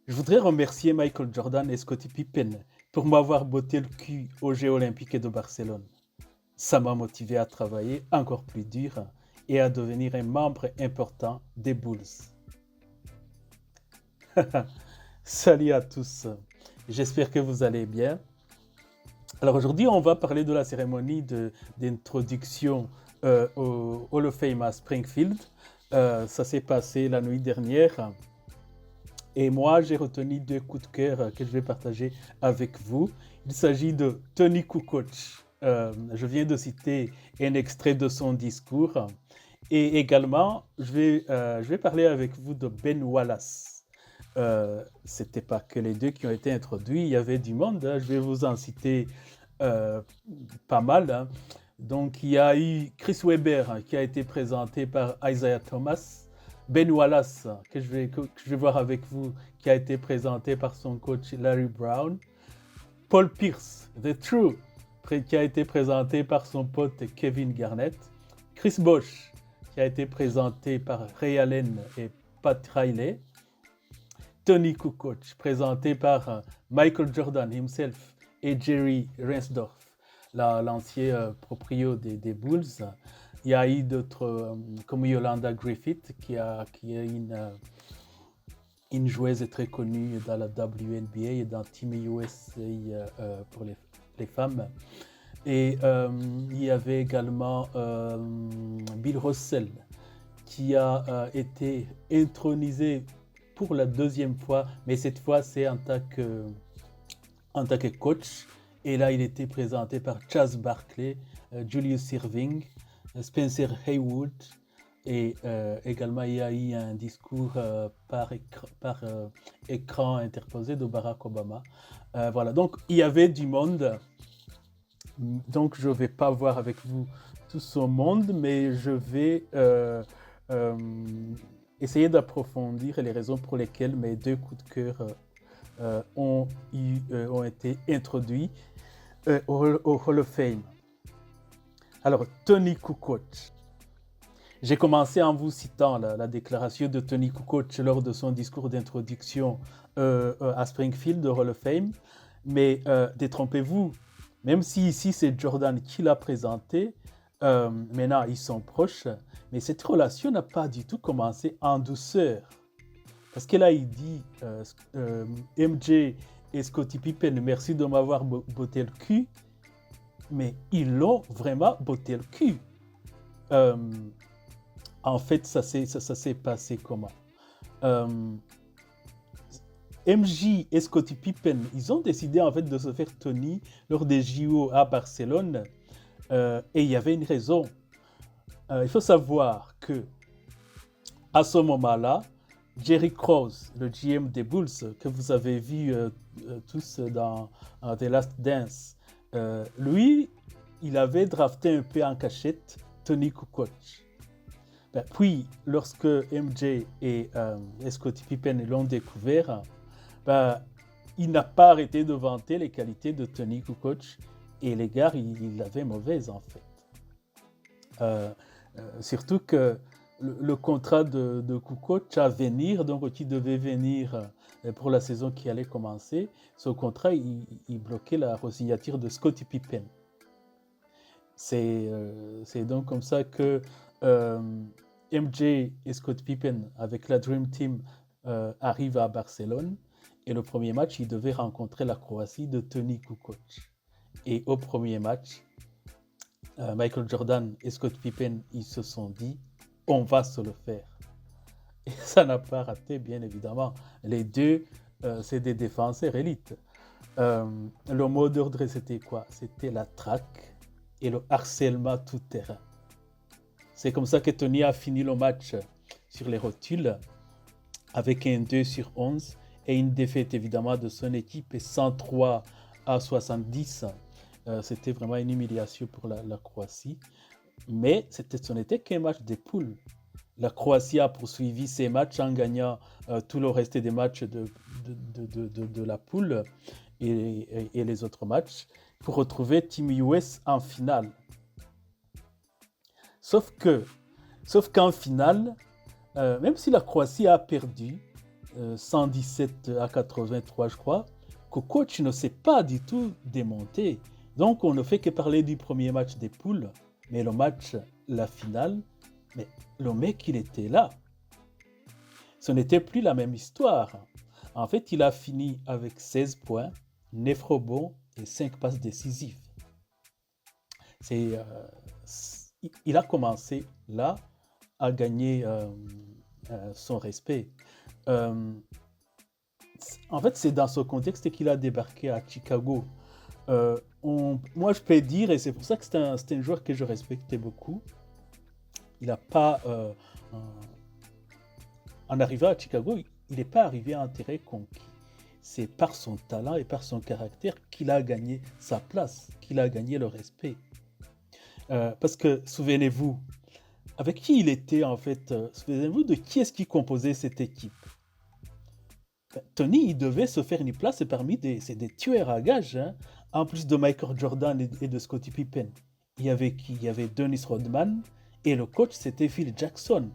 Je voudrais remercier Michael Jordan et Scottie Pippen pour m'avoir botté le cul aux Jeux olympiques de Barcelone. Ça m'a motivé à travailler encore plus dur et à devenir un membre important des Bulls. Salut à tous, j'espère que vous allez bien. Alors aujourd'hui, on va parler de la cérémonie d'introduction au Hall of Fame à Springfield. Ça s'est passé la nuit dernière. Et moi, j'ai retenu deux coups de cœur que je vais partager avec vous. Il s'agit de Tony Kukoc. Je viens de citer un extrait de son discours. Et également, je vais parler avec vous de Ben Wallace. C'était pas que les deux qui ont été introduits, il y avait du monde. Hein. Je vais vous en citer euh, pas mal. Hein. Donc, il y a eu Chris Webber qui a été présenté par Isaiah Thomas. Ben Wallace, que je vais voir avec vous, qui a été présenté par son coach Larry Brown. Paul Pierce, The True, qui a été présenté par son pote Kevin Garnett. Chris Bosh, qui a été présenté par Ray Allen et Pat Riley. Tony Kukoc, présenté par Michael Jordan himself et Jerry Reinsdorf, l'ancien proprio des Bulls. Il y a eu d'autres comme Yolanda Griffith, qui est une joueuse très connue dans la WNBA et dans Team USA pour les femmes. Et il y avait également Bill Russell, qui a été intronisé pour la deuxième fois, mais cette fois c'est en tant que coach. Et là, il était présenté par Chaz Barkley, Julius Erving, Spencer Haywood, et également il y a eu un discours par écran interposé de Barack Obama. Voilà, donc il y avait du monde. Donc je ne vais pas voir avec vous tout ce monde, mais je vais essayer d'approfondir les raisons pour lesquelles mes deux coups de cœur ont été introduits au Hall of Fame. Alors, Tony Kukoc. J'ai commencé en vous citant la déclaration de Tony Kukoc lors de son discours d'introduction à Springfield de Hall of Fame. Mais détrompez-vous, même si ici c'est Jordan qui l'a présenté, maintenant ils sont proches, mais cette relation n'a pas du tout commencé en douceur. Parce que là, il dit MJ et Scottie Pippen, merci de m'avoir botté le cul. Mais ils l'ont vraiment botté le cul. En fait, ça s'est passé comment MJ et Scottie Pippen, ils ont décidé en fait de se faire Tony lors des JO à Barcelone. Et il y avait une raison. Il faut savoir que à ce moment-là, Jerry Krause, le GM des Bulls, que vous avez vu tous dans The Last Dance, lui, il avait drafté un peu en cachette Tony Kukoc. Puis, lorsque MJ et Scottie Pippen l'ont découvert, il n'a pas arrêté de vanter les qualités de Tony Kukoc. Et les gars, il l'avait mauvaise en fait. Surtout que le contrat de Kukoc à venir, donc qui devait venir pour la saison qui allait commencer, ce contrat, il bloquait la signature de Scottie Pippen. C'est donc comme ça que MJ et Scottie Pippen, avec la Dream Team, arrivent à Barcelone. Et le premier match, ils devaient rencontrer la Croatie de Tony Kukoc. Et au premier match, Michael Jordan et Scottie Pippen, ils se sont dit, on va se le faire. Et ça n'a pas raté, bien évidemment. Les deux, c'est des défenseurs élites. Le mot d'ordre, c'était quoi? C'était la traque et le harcèlement tout terrain. C'est comme ça que Tony a fini le match sur les rotules avec un 2/11 et une défaite évidemment de son équipe 103-70. C'était vraiment une humiliation pour la Croatie. Mais ce n'était qu'un match de poule. La Croatie a poursuivi ses matchs en gagnant tout le reste des matchs de la poule et les autres matchs pour retrouver Team US en finale. Sauf qu'en finale, même si la Croatie a perdu, 117 à 83, je crois, Kukoc ne s'est pas du tout démonté. Donc, on ne fait que parler du premier match des poules, mais le match, la finale, mais le mec, il était là. Ce n'était plus la même histoire. En fait, il a fini avec 16 points, 9 rebonds et 5 passes décisives. Il a commencé là à gagner son respect. En fait, c'est dans ce contexte qu'il a débarqué à Chicago. Moi, je peux dire, et c'est pour ça que c'est un joueur que je respectais beaucoup, il n'a pas... en arrivant à Chicago, il n'est pas arrivé à un terrain conquis. C'est par son talent et par son caractère qu'il a gagné sa place, qu'il a gagné le respect. Parce que, souvenez-vous, avec qui il était en fait, souvenez-vous de qui est-ce qui composait cette équipe. Tony, il devait se faire une place parmi des tueurs à gages, hein, en plus de Michael Jordan et de Scottie Pippen. Il y avait qui? Il y avait Dennis Rodman et le coach, c'était Phil Jackson.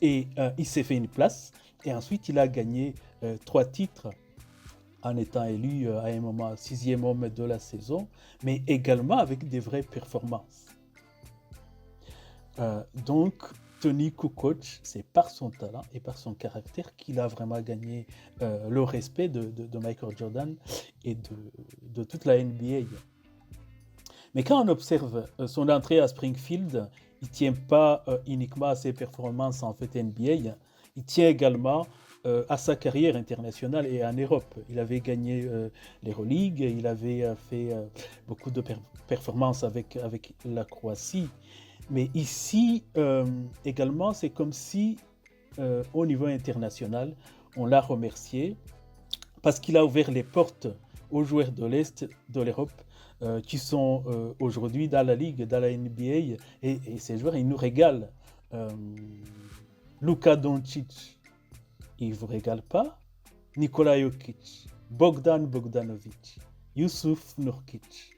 Et il s'est fait une place et ensuite il a gagné 3 titres en étant élu à un moment 6e homme de la saison, mais également avec des vraies performances. Donc, Tony Kukoc, c'est par son talent et par son caractère qu'il a vraiment gagné le respect de Michael Jordan et de toute la NBA. Mais quand on observe son entrée à Springfield, il ne tient pas uniquement à ses performances en fait NBA, il tient également à sa carrière internationale et en Europe. Il avait gagné l'Euroleague, il avait fait beaucoup de performances avec la Croatie. Mais ici, également, c'est comme si, au niveau international, on l'a remercié parce qu'il a ouvert les portes aux joueurs de l'Est, de l'Europe, qui sont aujourd'hui dans la Ligue, dans la NBA. Et ces joueurs, ils nous régalent. Luka Doncic, il ne vous régale pas. Nikola Jokic, Bogdan Bogdanovic, Youssouf Nurkic,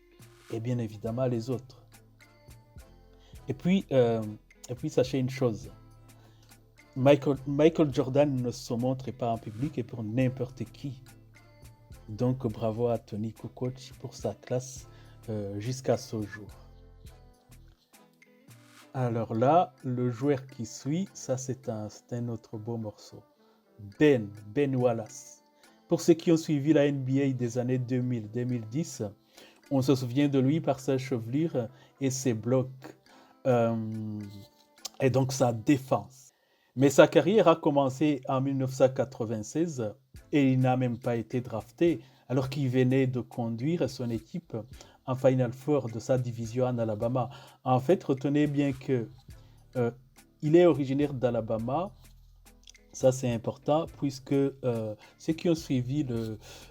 et bien évidemment les autres. Et puis sachez une chose, Michael Jordan ne se montre pas en public et pour n'importe qui. Donc bravo à Tony Kukoc pour sa classe jusqu'à ce jour. Alors là, le joueur qui suit, ça c'est un autre beau morceau. Ben Wallace. Pour ceux qui ont suivi la NBA des années 2000-2010, on se souvient de lui par sa chevelure et ses blocs. Et donc sa défense. Mais sa carrière a commencé en 1996 et il n'a même pas été drafté alors qu'il venait de conduire son équipe en Final Four de sa division en Alabama. En fait, retenez bien que il est originaire d'Alabama. Ça, c'est important puisque ceux qui ont suivi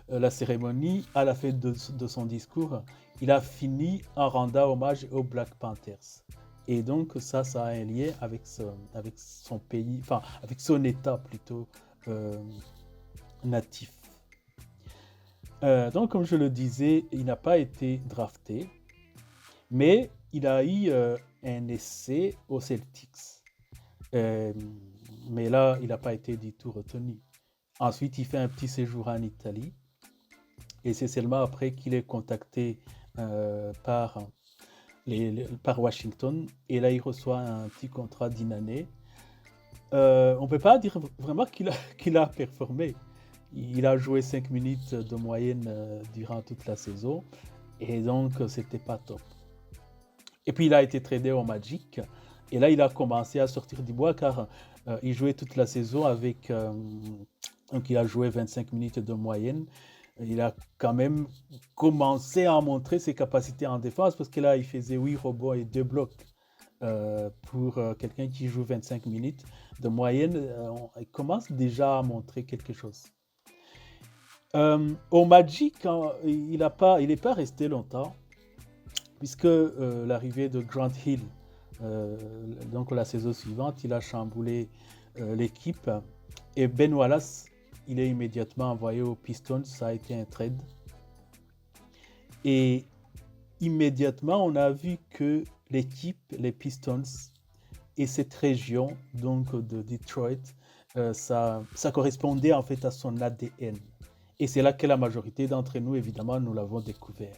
la cérémonie, à la fin de son discours, il a fini en rendant hommage aux Black Panthers. Et donc, ça a un lien avec son pays, enfin, avec son état plutôt natif. Donc, comme je le disais, il n'a pas été drafté, mais il a eu un essai aux Celtics. Mais là, il n'a pas été du tout retenu. Ensuite, il fait un petit séjour en Italie. Et c'est seulement après qu'il est contacté par Washington. Et là, il reçoit un petit contrat d'une année. On ne peut pas dire vraiment qu'il a performé. Il a joué 5 minutes de moyenne durant toute la saison. Et donc, c'était pas top. Et puis, il a été tradé au Magic. Et là, il a commencé à sortir du bois car il jouait toute la saison avec... donc, il a joué 25 minutes de moyenne. Il a quand même commencé à montrer ses capacités en défense parce que là, il faisait 8 rebonds et 2 blocs. Pour quelqu'un qui joue 25 minutes de moyenne, il commence déjà à montrer quelque chose. Au Magic, il n'est pas resté longtemps puisque l'arrivée de Grant Hill, donc la saison suivante, il a chamboulé l'équipe et Ben Wallace, il est immédiatement envoyé aux Pistons. Ça a été un trade et immédiatement on a vu que l'équipe, les Pistons et cette région donc de Detroit ça correspondait en fait à son ADN. Et c'est là que la majorité d'entre nous, évidemment, nous l'avons découvert.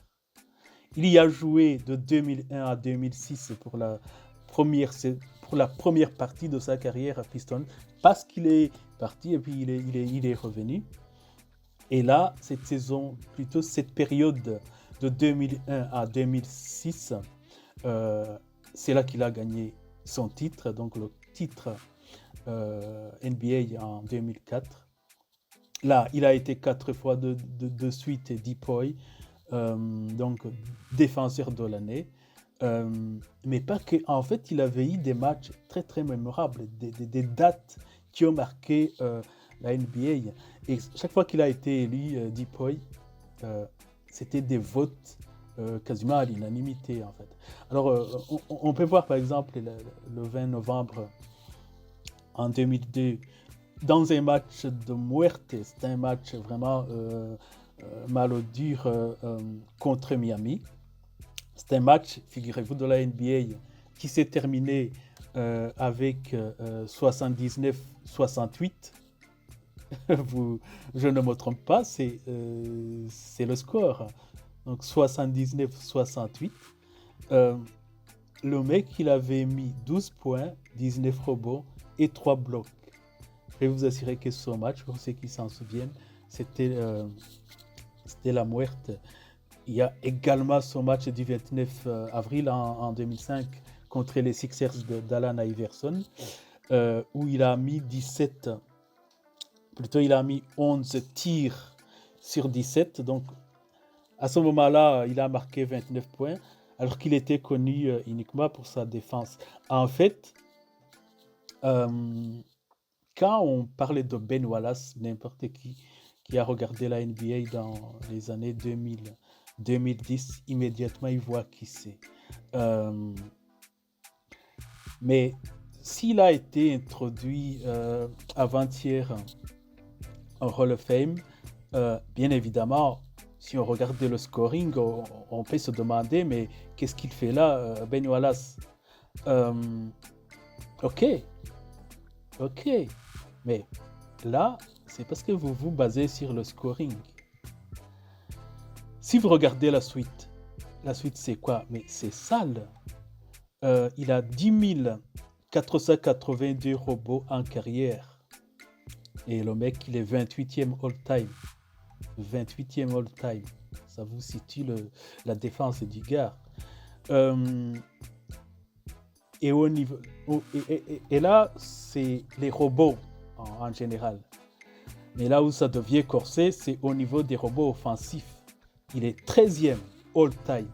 Il y a joué de 2001 à 2006 pour la première partie de sa carrière à Pistons, parce qu'il est parti et puis il est revenu. Et là, cette saison, plutôt cette période de 2001 à 2006, c'est là qu'il a gagné son titre, donc le titre NBA en 2004. Là, il a été 4 fois de suite DPOY, donc défenseur de l'année. Mais pas que, en fait, il avait eu des matchs très très mémorables, des dates qui ont marqué la NBA. Et chaque fois qu'il a été élu DPOY, c'était des votes quasiment à l'unanimité en fait. Alors, on peut voir par exemple le 20 novembre en 2002, dans un match de muerte, c'est un match vraiment mal au dur contre Miami. C'est un match, figurez-vous, de la NBA qui s'est terminé avec 79-68. Je ne me trompe pas, c'est le score. Donc 79-68. Le mec, il avait mis 12 points, 19 rebonds et 3 blocs. Je vais vous assurer que ce match, pour ceux qui s'en souviennent, c'était la muerte. Il y a également ce match du 29 avril en 2005 contre les Sixers d'Allen Iverson, où il a mis 11 tirs sur 17. Donc, à ce moment-là, il a marqué 29 points, alors qu'il était connu uniquement pour sa défense. En fait, quand on parlait de Ben Wallace, n'importe qui a regardé la NBA dans les années 2010, immédiatement il voit qui c'est. Mais s'il a été introduit avant-hier en Hall of Fame, bien évidemment, si on regarde le scoring, on peut se demander, mais qu'est-ce qu'il fait là, Ben Wallace? Ok, mais là, c'est parce que vous vous basez sur le scoring. Si vous regardez la suite c'est quoi? Mais c'est sale. Il a 10 482 robots en carrière. Et le mec, il est 28e all-time. 28e all-time. Ça vous situe la défense du gars. Et, au niveau, et là, c'est les robots en général. Mais là où ça devient corsé, c'est au niveau des robots offensifs. Il est 13e all-time.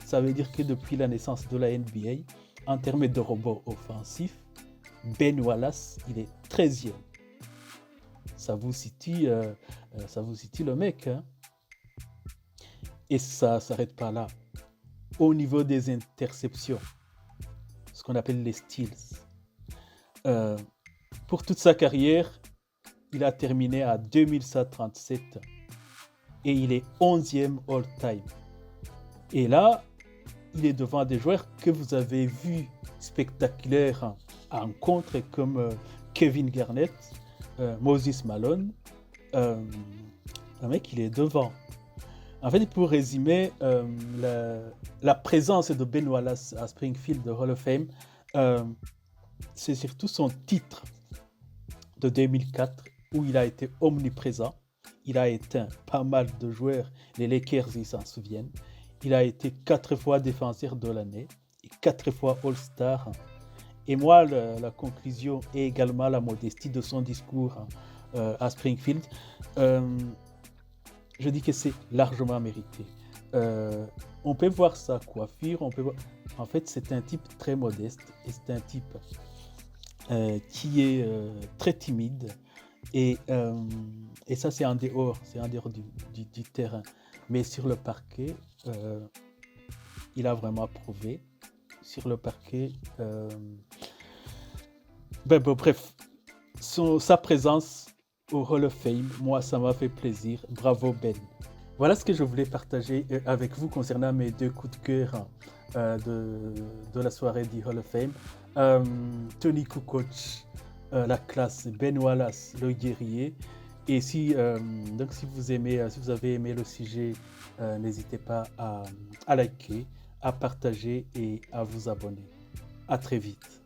Ça veut dire que depuis la naissance de la NBA, en termes de robots offensifs, Ben Wallace, il est 13e. Ça vous situe le mec. Hein? Et ça ne s'arrête pas là. Au niveau des interceptions, ce qu'on appelle les steals, pour toute sa carrière, il a terminé à 2137 et il est 11e all-time. Et là, il est devant des joueurs que vous avez vus spectaculaires en contre comme Kevin Garnett, Moses Malone. Le mec, il est devant. En fait, pour résumer, la présence de Ben Wallace à Springfield de Hall of Fame, c'est surtout son titre de 2004 où il a été omniprésent. Il a éteint pas mal de joueurs. Les Lakers, ils s'en souviennent. Il a été 4 fois défenseur de l'année et 4 fois All-Star. Et moi, la conclusion et également la modestie de son discours à Springfield, je dis que c'est largement mérité. On peut voir sa coiffure, en fait, c'est un type très modeste et c'est un type qui est très timide. Et ça, c'est en dehors du terrain. Mais sur le parquet, il a vraiment prouvé. Sur le parquet, bref, sa présence au Hall of Fame, moi, ça m'a fait plaisir. Bravo, Ben. Voilà ce que je voulais partager avec vous concernant mes 2 coups de cœur de la soirée du Hall of Fame. Toni Kukoc, la classe Ben Wallace, le guerrier. Et donc si vous aimez, si vous avez aimé le sujet, n'hésitez pas à liker, à partager et à vous abonner. À très vite.